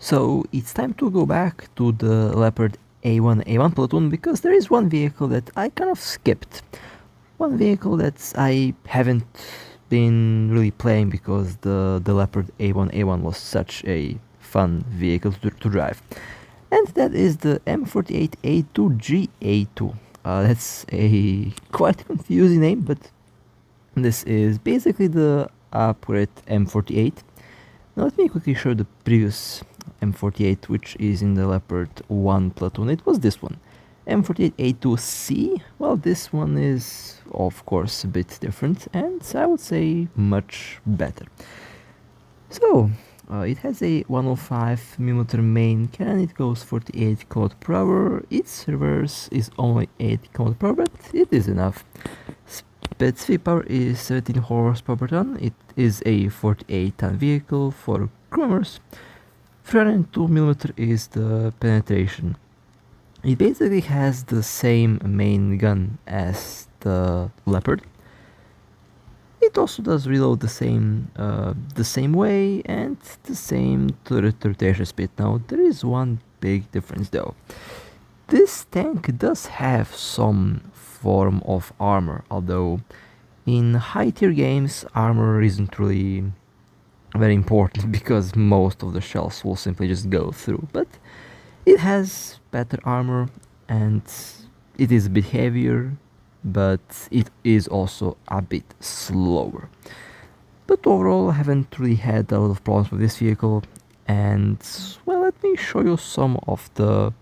So it's time to go back to the Leopard A1A1 platoon because there is one vehicle that I kind of skipped. One vehicle that I haven't been really playing because the Leopard A1A1 was such a fun vehicle to drive. And that is the M48 A2 GA2. That's a quite confusing name, but this is basically the upgrade M48. Now let me quickly show the previous M48, which is in the Leopard 1 platoon. It was this one, M48A2C. Well, this one is of course a bit different and I would say much better. So it has a 105mm main cannon. It goes 48 km/h. Its reverse is only 8 km/h, but it is enough. Speed power is 17 horsepower per ton. It is a 48-ton vehicle for crew members. 302mm is the penetration. It basically has the same main gun as the Leopard. It also does reload the same way and the same turret rotation speed. Now there is one big difference though. This tank does have some form of armor, although in high tier games armor isn't really very important because most of the shells will simply just go through, but it has better armor and it is a bit heavier, but it is also a bit slower. But overall I haven't really had a lot of problems with this vehicle, and well, let me show you some of the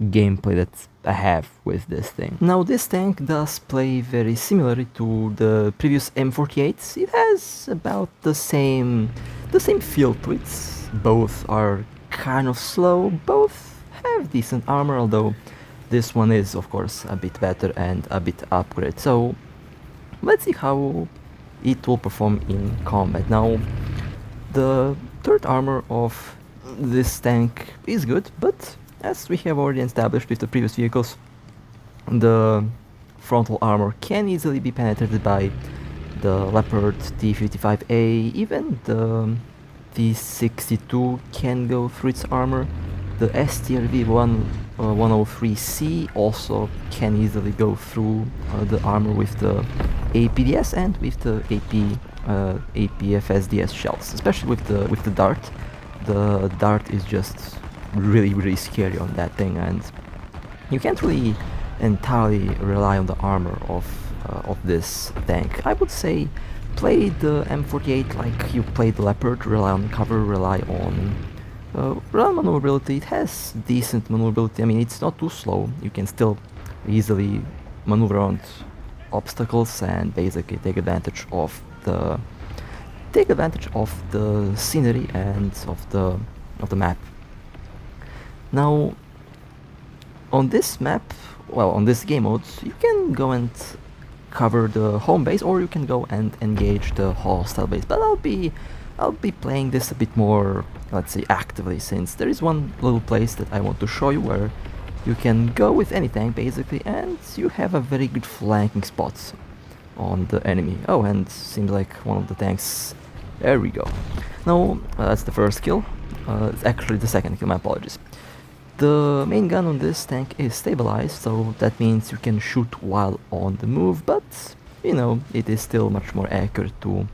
gameplay that I have with this thing. Now this tank does play very similarly to the previous M48s. It has about the same feel to it. Both are kind of slow, both have decent armor, although this one is of course a bit better and a bit upgraded. So let's see how it will perform in combat. Now the third armor of this tank is good, but as we have already established with the previous vehicles, the frontal armor can easily be penetrated by the Leopard T55A, even the T62 can go through its armor. The STRV-103C also can easily go through the armor with the APDS and with the APFSDS shells, especially with the dart. The dart is just really scary on that thing, and you can't really entirely rely on the armor of this tank. I would say play the M48 like you play the Leopard. Rely on cover, rely on maneuverability. It has decent maneuverability. I mean, it's not too slow. You can still easily maneuver around obstacles and basically take advantage of the scenery and of the map. Now, on this map, well, on this game mode, you can go and cover the home base, or you can go and engage the hostile base. But I'll be playing this a bit more, let's say, actively, since there is one little place that I want to show you where you can go with any tank basically, and you have a very good flanking spots on the enemy. Oh, and seems like one of the tanks. There we go. Now that's the first kill. It's actually the second kill. My apologies. The main gun on this tank is stabilized, so that means you can shoot while on the move, but you know, it is still much more accurate to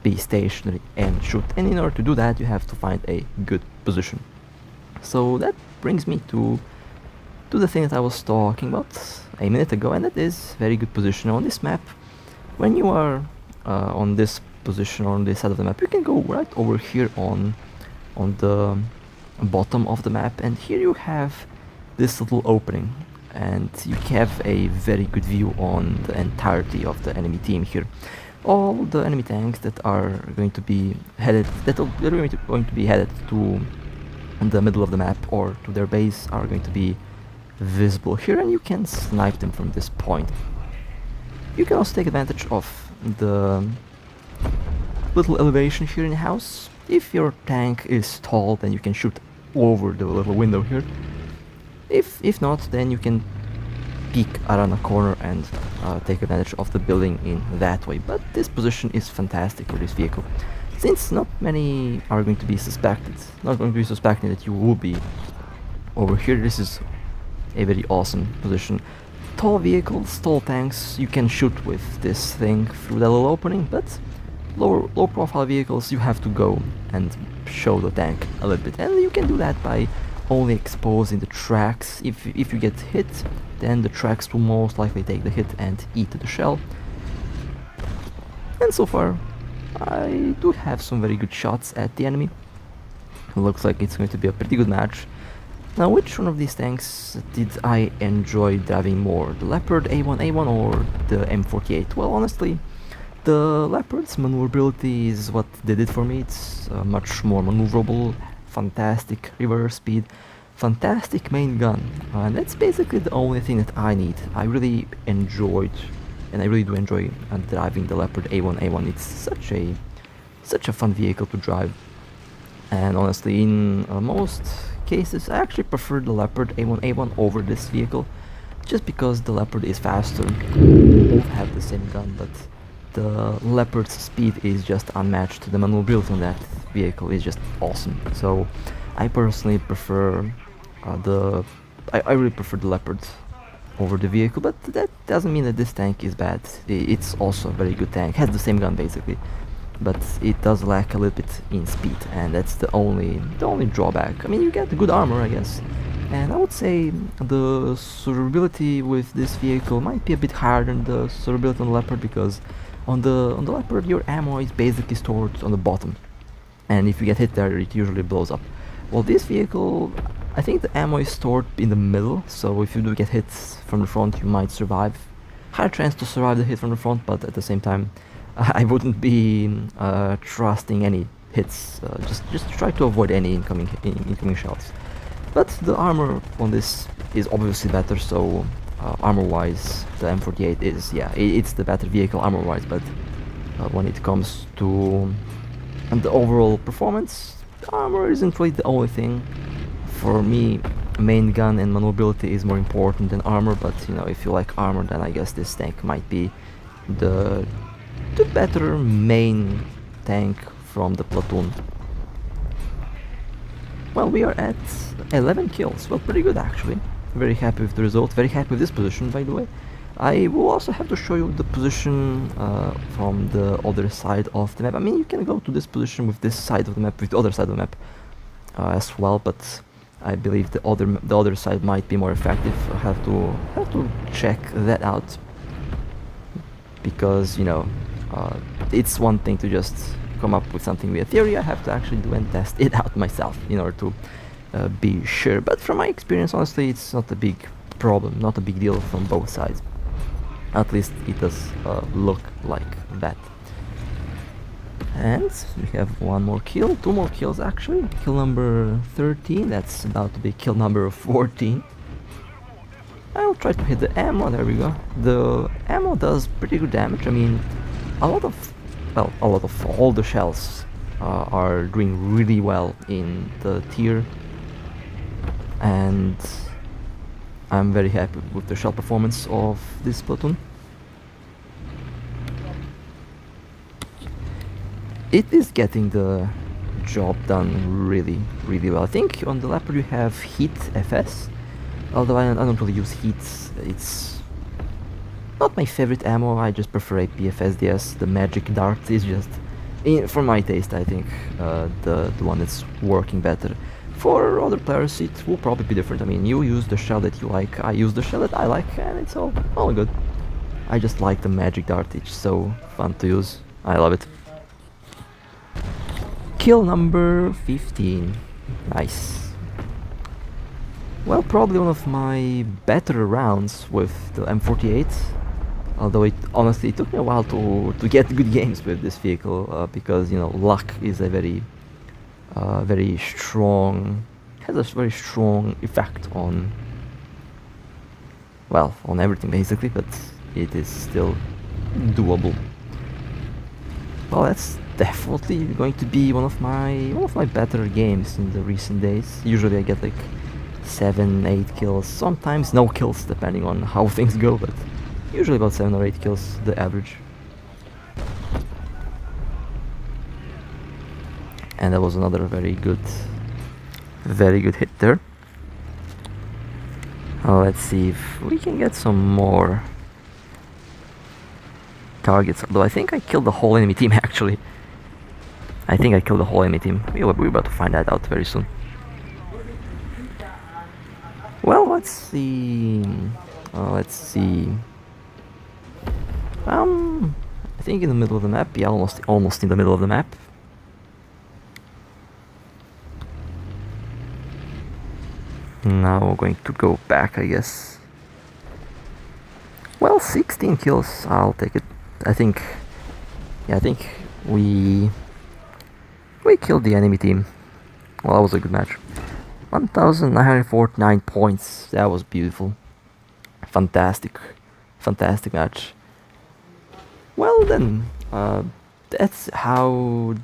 be stationary and shoot, and in order to do that you have to find a good position. So that brings me to the thing that I was talking about a minute ago, and that is very good position on this map. When you are on this position on this side of the map, you can go right over here on the bottom of the map, and here you have this little opening, and you have a very good view on the entirety of the enemy team here. All the enemy tanks that are going to be headed to the middle of the map or to their base are going to be visible here, and you can snipe them from this point. You can also take advantage of the little elevation here in the house. If your tank is tall, then you can shoot over the little window here. If not, then you can peek around a corner and take advantage of the building in that way. But this position is fantastic for this vehicle. since not many are going to be suspected, not going to be suspecting that you will be over here, this is a very awesome position. Tall vehicles, tall tanks, you can shoot with this thing through that little opening, but low profile vehicles, you have to go and show the tank a little bit, and you can do that by only exposing the tracks. If you get hit, then the tracks will most likely take the hit and eat the shell. And so far, I do have some very good shots at the enemy. It looks like it's going to be a pretty good match. Now, which one of these tanks did I enjoy driving more? The Leopard A1A1 or the M48? Well, honestly, the Leopard's maneuverability is what did it for me. It's much more maneuverable, fantastic reverse speed, fantastic main gun, and that's basically the only thing that I need. I really enjoyed, and I really do enjoy driving the Leopard A1A1. It's such a fun vehicle to drive, and honestly, in most cases, I actually prefer the Leopard A1A1 over this vehicle, just because the Leopard is faster. Both have the same gun, but the Leopard's speed is just unmatched. The maneuverability on that vehicle is just awesome. So I personally prefer I really prefer the Leopard over the vehicle, but that doesn't mean that this tank is bad. It's also a very good tank, has the same gun basically, but it does lack a little bit in speed, and that's the only drawback. I mean, you get the good armor, I guess, and I would say the survivability with this vehicle might be a bit higher than the survivability on the Leopard, because on the Leopard your ammo is basically stored on the bottom, and if you get hit there, it usually blows up. Well, this vehicle, I think the ammo is stored in the middle, so if you do get hit from the front, you might survive. Higher chance to survive the hit from the front, but at the same time, I wouldn't be trusting any hits. Just try to avoid any incoming shells. But the armor on this is obviously better, so armor-wise, the M48 is, yeah, it's the better vehicle armor-wise, but when it comes to the overall performance, the armor isn't really the only thing. For me, main gun and maneuverability is more important than armor, but you know, if you like armor, then I guess this tank might be the better main tank from the platoon. Well, we are at 11 kills, well, pretty good actually. Very happy with the result, very happy with this position, by the way. I will also have to show you the position from the other side of the map. I mean, you can go to this position with this side of the map, with the other side of the map as well, but I believe the other side might be more effective. I have to check that out, because you know, it's one thing to just come up with something via theory. I have to actually do and test it out myself in order to be sure. But from my experience, honestly, it's not a big problem, not a big deal from both sides. At least it does look like that. And we have one more kill, two more kills actually. Kill number 13, that's about to be kill number 14. I'll try to hit the ammo, there we go. The ammo does pretty good damage. I mean, all the shells are doing really well in the tier, and I'm very happy with the shell performance of this platoon. It is getting the job done really well. I think on the Leopard you have Heat FS, although I don't really use Heats. It's not my favorite ammo, I just prefer AP FSDS. The Magic Dart is just, for my taste, I think, the one that's working better. For other players it will probably be different. I mean, you use the shell that you like, I use the shell that I like, and it's all good. I just like the Magic Dart, it's so fun to use, I love it. Kill number 15, nice. Well, probably one of my better rounds with the M48, although honestly it took me a while to get good games with this vehicle, because you know, luck is a very strong, has a very strong effect on, well, on everything basically, but it is still doable. Well, that's definitely going to be one of my better games in the recent days. Usually I get like 7-8 kills, sometimes no kills depending on how things go, but usually about 7 or 8 kills, the average. And that was another very good hit there. Let's see if we can get some more targets, although I think I killed the whole enemy team actually. I think I killed the whole enemy team. We're about to find that out very soon. Well, let's see. I think in the middle of the map. Yeah, almost in the middle of the map. Now we're going to go back, I guess. Well, 16 kills. I'll take it. I think we killed the enemy team. Well, that was a good match. 1,949 points. That was beautiful. Fantastic match. Well then, that's how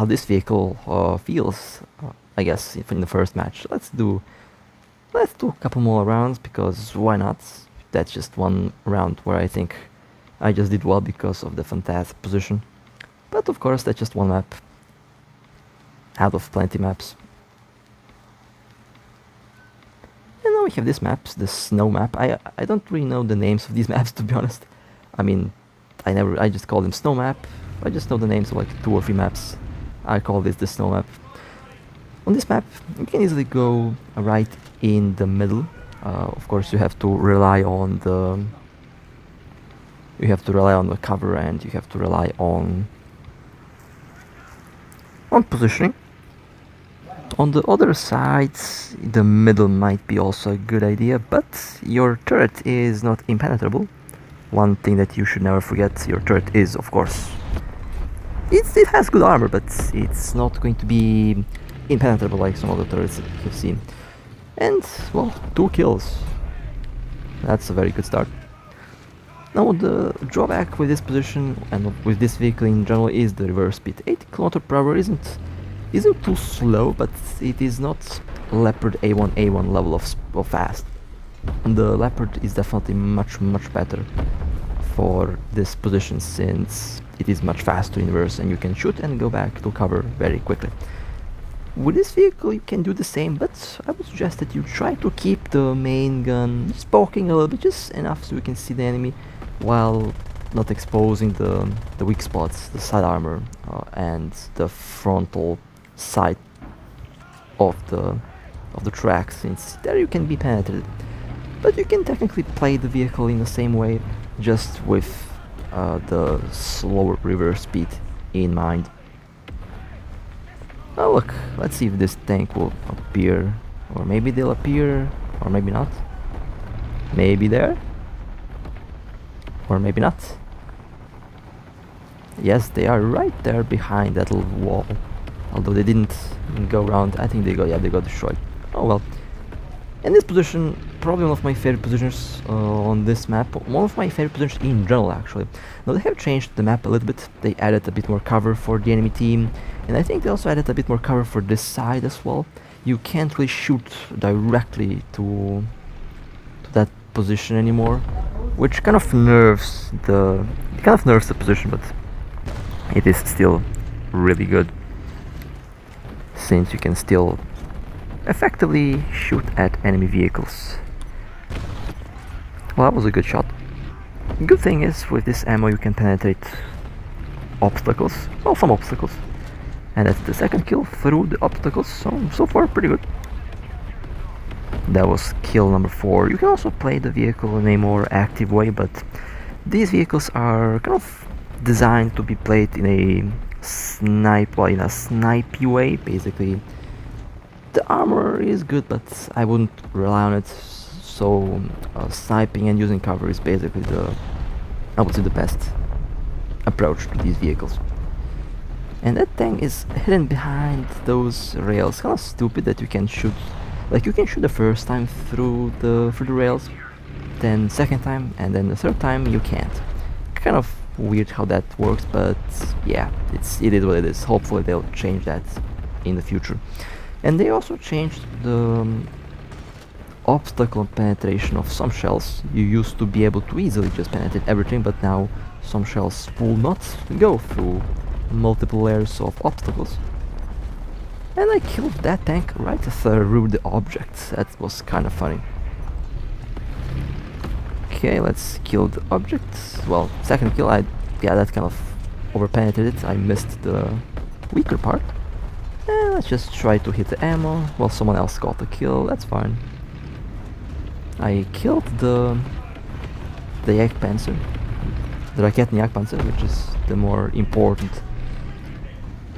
this vehicle feels. I guess in the first match. Let's do a couple more rounds, because why not? That's just one round where I think I just did well because of the fantastic position. But of course, that's just one map out of plenty maps. And now we have this map, the snow map. I don't really know the names of these maps, to be honest. I mean, I just call them snow map. I just know the names of like 2 or 3 maps. I call this the snow map. On this map, you can easily go right in the middle. Of course, you have to rely on the cover, and you have to rely on positioning. On the other side, the middle might be also a good idea, but your turret is not impenetrable. One thing that you should never forget: your turret is, of course, it has good armor, but it's not going to be impenetrable like some other turrets that you've seen. And well, 2 kills. That's a very good start. Now the drawback with this position and with this vehicle in general is the reverse speed. 80 km/h isn't too slow, but it is not Leopard A1 level of fast. And the Leopard is definitely much better for this position, since it is much faster in reverse and you can shoot and go back to cover very quickly. With this vehicle you can do the same, but I would suggest that you try to keep the main gun just poking a little bit, just enough so you can see the enemy, while not exposing the weak spots, the side armor, and the frontal side of the track, since there you can be penetrated. But you can technically play the vehicle in the same way, just with the slower reverse speed in mind. Oh look, let's see if this tank will appear, or maybe they'll appear, or maybe not. Maybe there, or maybe not. Yes, they are right there behind that little wall. Although they didn't go around, I think they got destroyed. Oh well. In this position, probably one of my favorite positions on this map. One of my favorite positions in general, actually. Now they have changed the map a little bit. They added a bit more cover for the enemy team, and I think they also added a bit more cover for this side as well. You can't really shoot directly to that position anymore, which kind of nerves the position, but it is still really good, since you can still effectively shoot at enemy vehicles. Well, that was a good shot. Good thing is, with this ammo you can penetrate obstacles, well, some obstacles, and that's the second kill through the obstacles, so far pretty good. That was kill number 4. You can also play the vehicle in a more active way, but these vehicles are kind of designed to be played in a snipey way. Basically, the armor is good, but I wouldn't rely on it. So sniping and using cover is basically I would say the best approach to these vehicles. And that tank is hidden behind those rails. Kind of stupid that you can shoot, like you can shoot the first time through the rails, then second time, and then the third time you can't. Kind of weird how that works, but yeah, it is what it is. Hopefully they'll change that in the future. And they also changed the obstacle penetration of some shells. You used to be able to easily just penetrate everything, but now some shells will not go through multiple layers of obstacles. And I killed that tank right as a rude object. That was kind of funny. Okay, let's kill the object. Well, second kill, yeah, that kind of overpenetrated. I missed the weaker part. And let's just try to hit the ammo. Well, someone else got the kill, that's fine. I killed the Jagdpanzer. The Raketny Jagdpanzer, which is the more important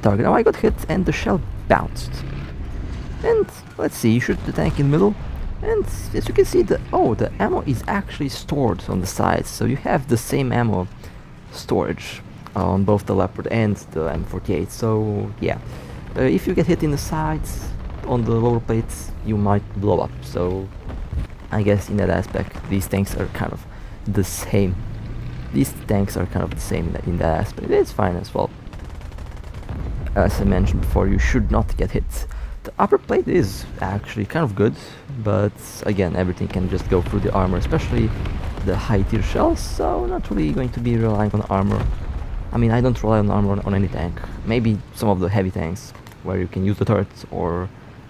target. Now I got hit and the shell bounced. And let's see, you shoot the tank in the middle. And as you can see, the ammo is actually stored on the sides. So you have the same ammo storage on both the Leopard and the M48. So yeah, if you get hit in the sides on the lower plates, you might blow up. So I guess in that aspect, these tanks are kind of the same. These tanks are kind of the same in that aspect. It's fine as well. As I mentioned before, you should not get hit. The upper plate is actually kind of good, but again, everything can just go through the armor, especially the high tier shells, so not really going to be relying on armor. I mean, I don't rely on armor on any tank. Maybe some of the heavy tanks, where you can use the turrets or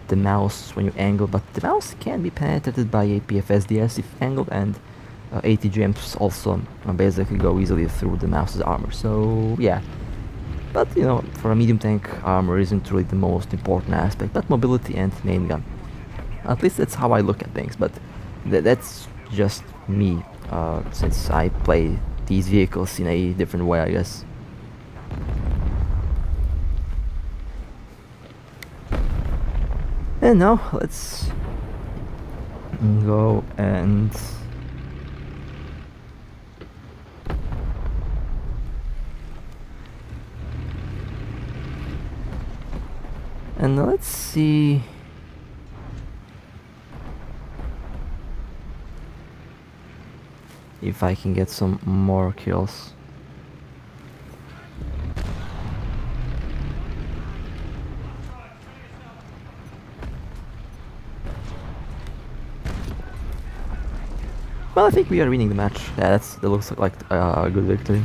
the mouse when you angle, but the mouse can be penetrated by a PFSDS if angled, and ATGMs also basically go easily through the mouse's armor, so yeah. But you know, for a medium tank, armor isn't really the most important aspect, but mobility and main gun. At least that's how I look at things, but that's just me, since I play these vehicles in a different way, I guess. And now let's go and let's see. If I can get some more kills. Well, I think we are winning the match. Yeah, that looks like a good victory.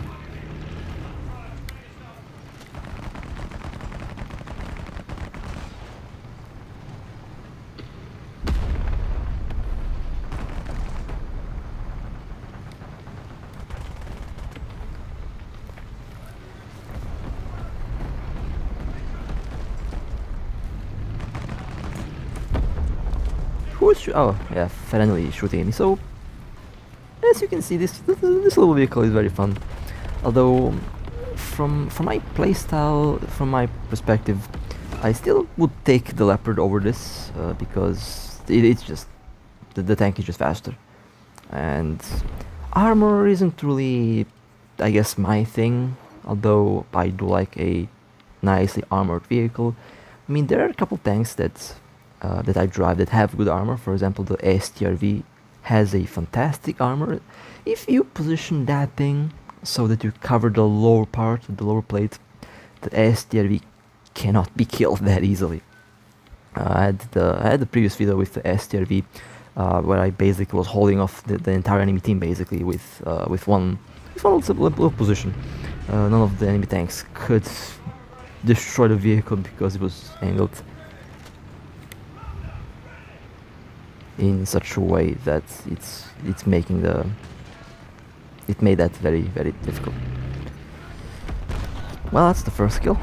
Oh, yeah, finally shooting at me. So, as you can see, this little vehicle is very fun. Although, from my playstyle, from my perspective, I still would take the Leopard over this because it's just the tank is just faster, and armor isn't really, I guess, my thing. Although I do like a nicely armored vehicle. I mean, there are a couple tanks that I drive that have good armor. For example, the STRV has a fantastic armor. If you position that thing so that you cover the lower part, the lower plate, the STRV cannot be killed that easily. I had the previous video with the STRV where I basically was holding off the entire enemy team basically with one little position. None of the enemy tanks could destroy the vehicle because it was angled in such a way that it made that very, very difficult. Well, that's the first kill.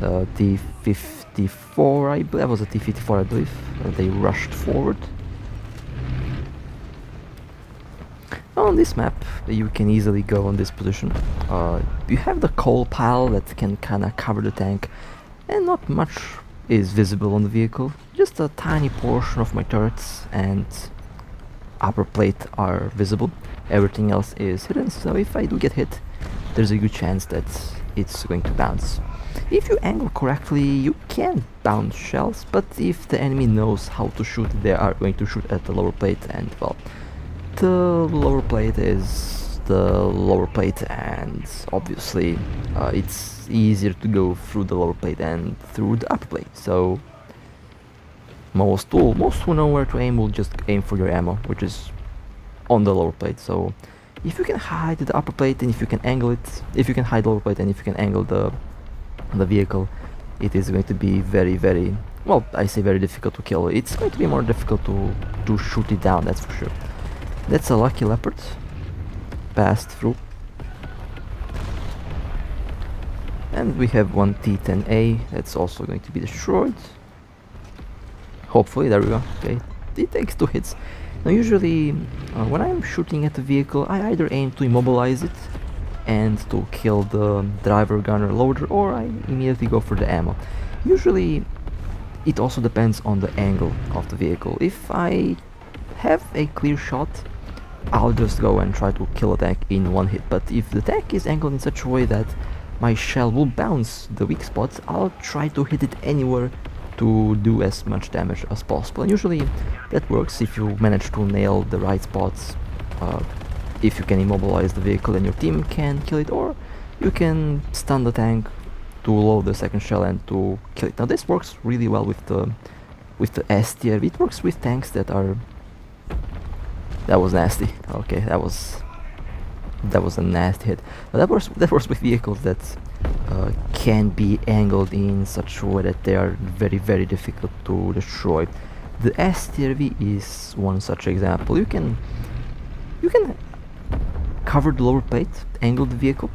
The T-54, I believe, that was a T-54, I believe. They rushed forward. On this map, you can easily go on this position. You have the coal pile that can kinda cover the tank, and not much is visible on the vehicle. Just a tiny portion of my turrets and upper plate are visible. Everything else is hidden, so if I do get hit, there's a good chance that it's going to bounce. If you angle correctly, you can bounce shells, but if the enemy knows how to shoot, they are going to shoot at the lower plate, and well, the lower plate is the lower plate, and obviously it's easier to go through the lower plate and through the upper plate. So most who know where to aim will just aim for your ammo, which is on the lower plate. So if you can hide the upper plate, and if you can angle it, if you can hide the lower plate, and if you can angle the the vehicle, it is going to be very, well, I say very difficult to kill. It's going to be more difficult to shoot it down, that's for sure. That's a lucky Leopard. Passed through. And we have one T10A that's also going to be destroyed. Hopefully, there we go. Okay, it takes 2 hits. Now usually, when I'm shooting at the vehicle, I either aim to immobilize it and to kill the driver, gunner, loader, or I immediately go for the ammo. Usually, it also depends on the angle of the vehicle. If I have a clear shot, I'll just go and try to kill a tank in 1 hit. But if the tank is angled in such a way that my shell will bounce the weak spots, I'll try to hit it anywhere to do as much damage as possible. And usually that works if you manage to nail the right spots. If you can immobilize the vehicle and your team can kill it, or you can stun the tank to load the second shell and to kill it. Now this works really well with the S tier. It works with tanks that are... That was nasty. Okay, that was a nasty hit. But that works with vehicles that can be angled in such a way that they are very difficult to destroy. The S tier V is one such example. You can cover the lower plate, angle the vehicle,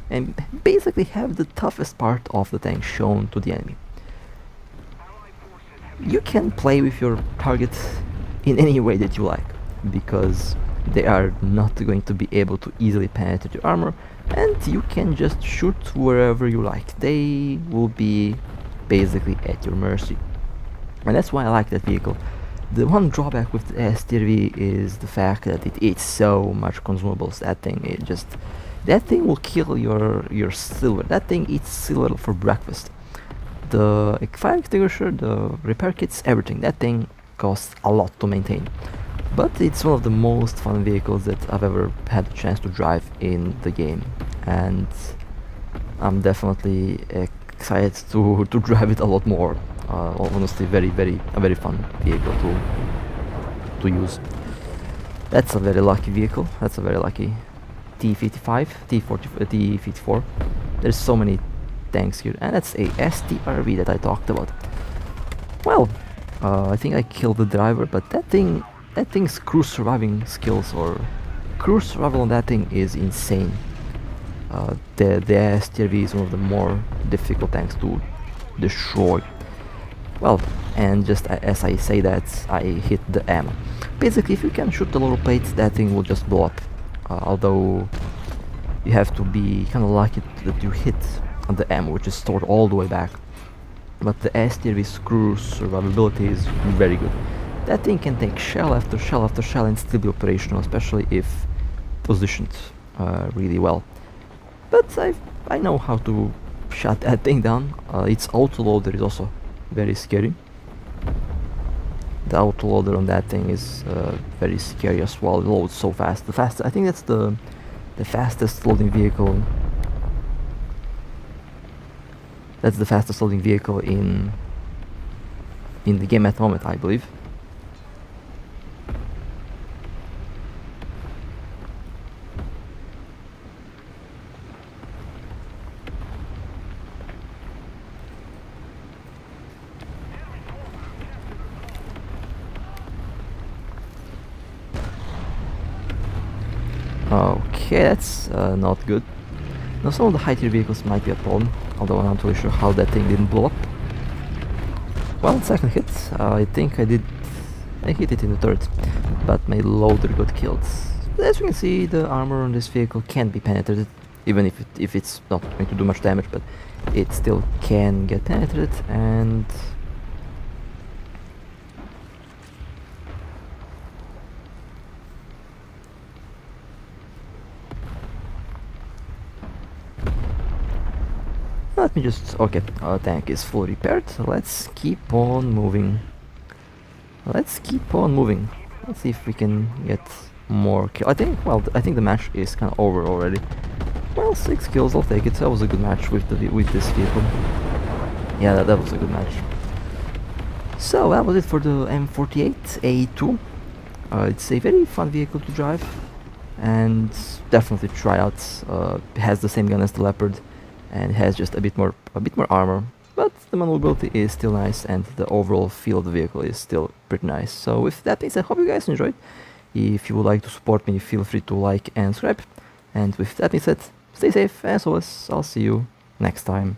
and basically have the toughest part of the tank shown to the enemy. You can play with your target in any way that you like, because they are not going to be able to easily penetrate your armor, and you can just shoot wherever you like. They will be basically at your mercy. And that's why I like that vehicle. The one drawback with the S30 is the fact that it eats so much consumables. That thing will kill your silver. That thing eats silver for breakfast. The fire extinguisher, the repair kits, everything. That thing costs a lot to maintain. But it's one of the most fun vehicles that I've ever had a chance to drive in the game, and I'm definitely excited to drive it a lot more. Honestly, a very fun vehicle to use. That's a very lucky vehicle. That's a very lucky T55, T54. There's so many tanks here, and that's a STRV that I talked about. Well, I think I killed the driver, but that thing's crew surviving skills, or crew survival on that thing, is insane. The STRV is one of the more difficult tanks to destroy. Well, and just as I say that, I hit the ammo. Basically, if you can shoot the lower plate, that thing will just blow up. Although you have to be kind of lucky that you hit the ammo, which is stored all the way back. But the S-Tier crew survivability is very good. That thing can take shell after shell after shell and still be operational, especially if positioned really well. But I know how to shut that thing down. Its autoloader is also very scary. The autoloader on that thing is very scary as well. It loads so fast. I think that's the fastest loading vehicle. That's the fastest loading vehicle in the game at the moment, I believe. Okay, that's not good. Now some of the high tier vehicles might be a problem, although I'm not really sure how that thing didn't blow up. Well, second hit, I think I hit it in the third, but my loader got killed. As you can see, the armor on this vehicle can be penetrated, even if it's not going to do much damage, but it still can get penetrated. And let me just... okay, our tank is fully repaired. Let's keep on moving. Let's see if we can get more kills. I think the match is kind of over already. Well, 6 kills, I'll take it. That was a good match with this vehicle. Yeah, that was a good match. So that was it for the M48 A2. It's a very fun vehicle to drive, and definitely try out. It has the same gun as the Leopard, and it has just a bit more armor, but the maneuverability is still nice, and the overall feel of the vehicle is still pretty nice. So with that being said, hope you guys enjoyed. If you would like to support me, feel free to like and subscribe. And with that being said, stay safe, as always, I'll see you next time.